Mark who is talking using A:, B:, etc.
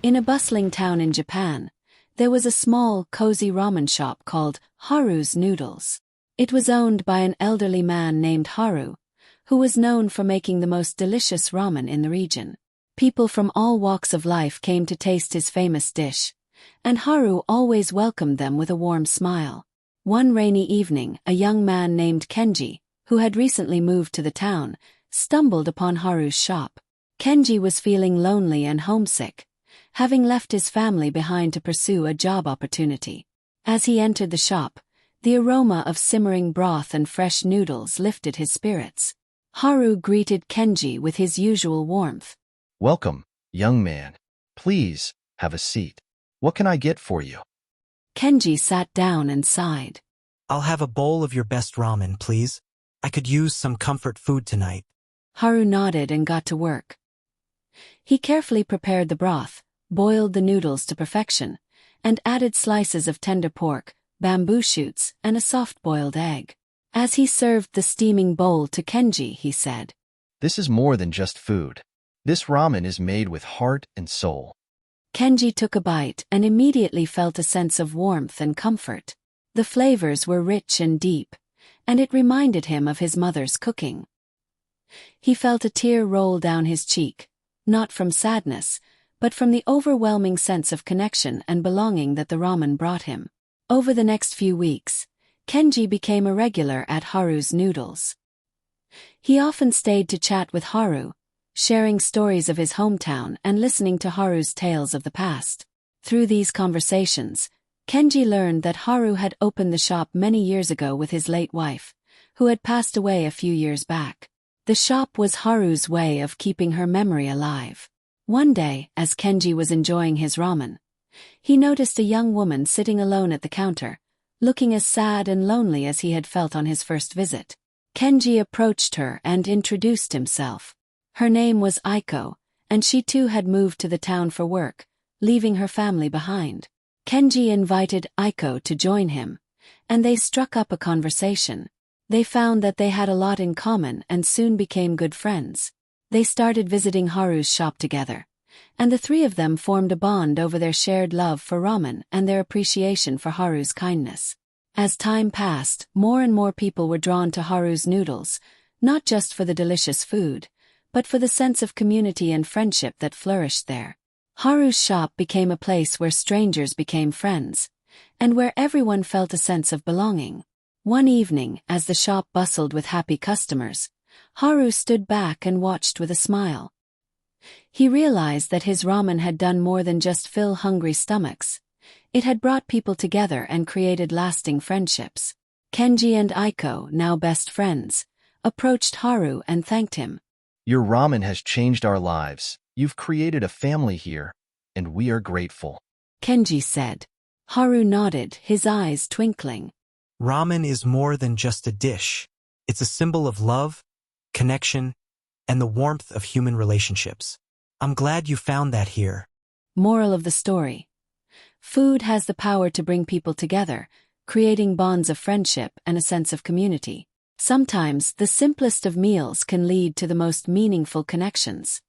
A: In a bustling town in Japan, there was a small, cozy ramen shop called Haru's Noodles. It was owned by an elderly man named Haru, who was known for making the most delicious ramen in the region. People from all walks of life came to taste his famous dish, and Haru always welcomed them with a warm smile. One rainy evening, a young man named Kenji, who had recently moved to the town, stumbled upon Haru's shop. Kenji was feeling lonely and homesick, having left his family behind to pursue a job opportunity. As he entered the shop, the aroma of simmering broth and fresh noodles lifted his spirits. Haru greeted Kenji with his usual warmth.
B: Welcome, young man. Please, have a seat. What can I get for you?
A: Kenji sat down and sighed.
C: I'll have a bowl of your best ramen, please. I could use some comfort food tonight.
A: Haru nodded and got to work. He carefully prepared the broth, boiled the noodles to perfection, and added slices of tender pork, bamboo shoots, and a soft-boiled egg. As he served the steaming bowl to Kenji, he said,
B: This is more than just food. This ramen is made with heart and soul.
A: Kenji took a bite and immediately felt a sense of warmth and comfort. The flavors were rich and deep, and it reminded him of his mother's cooking. He felt a tear roll down his cheek, not from sadness, but from the overwhelming sense of connection and belonging that the ramen brought him. Over the next few weeks, Kenji became a regular at Haru's Noodles. He often stayed to chat with Haru, sharing stories of his hometown and listening to Haru's tales of the past. Through these conversations, Kenji learned that Haru had opened the shop many years ago with his late wife, who had passed away a few years back. The shop was Haru's way of keeping her memory alive. One day, as Kenji was enjoying his ramen, he noticed a young woman sitting alone at the counter, looking as sad and lonely as he had felt on his first visit. Kenji approached her and introduced himself. Her name was Aiko, and she too had moved to the town for work, leaving her family behind. Kenji invited Aiko to join him, and they struck up a conversation. They found that they had a lot in common and soon became good friends. They started visiting Haru's shop together, and the three of them formed a bond over their shared love for ramen and their appreciation for Haru's kindness. As time passed, more and more people were drawn to Haru's Noodles, not just for the delicious food, but for the sense of community and friendship that flourished there. Haru's shop became a place where strangers became friends, and where everyone felt a sense of belonging. One evening, as the shop bustled with happy customers, Haru stood back and watched with a smile. He realized that his ramen had done more than just fill hungry stomachs. It had brought people together and created lasting friendships. Kenji and Aiko, now best friends, approached Haru and thanked him.
B: Your ramen has changed our lives. You've created a family here, and we are grateful.
A: Kenji said. Haru nodded, his eyes twinkling.
C: Ramen is more than just a dish. It's a symbol of love, connection, and the warmth of human relationships. I'm glad you found that here.
A: Moral of the story. Food has the power to bring people together, creating bonds of friendship and a sense of community. Sometimes, the simplest of meals can lead to the most meaningful connections.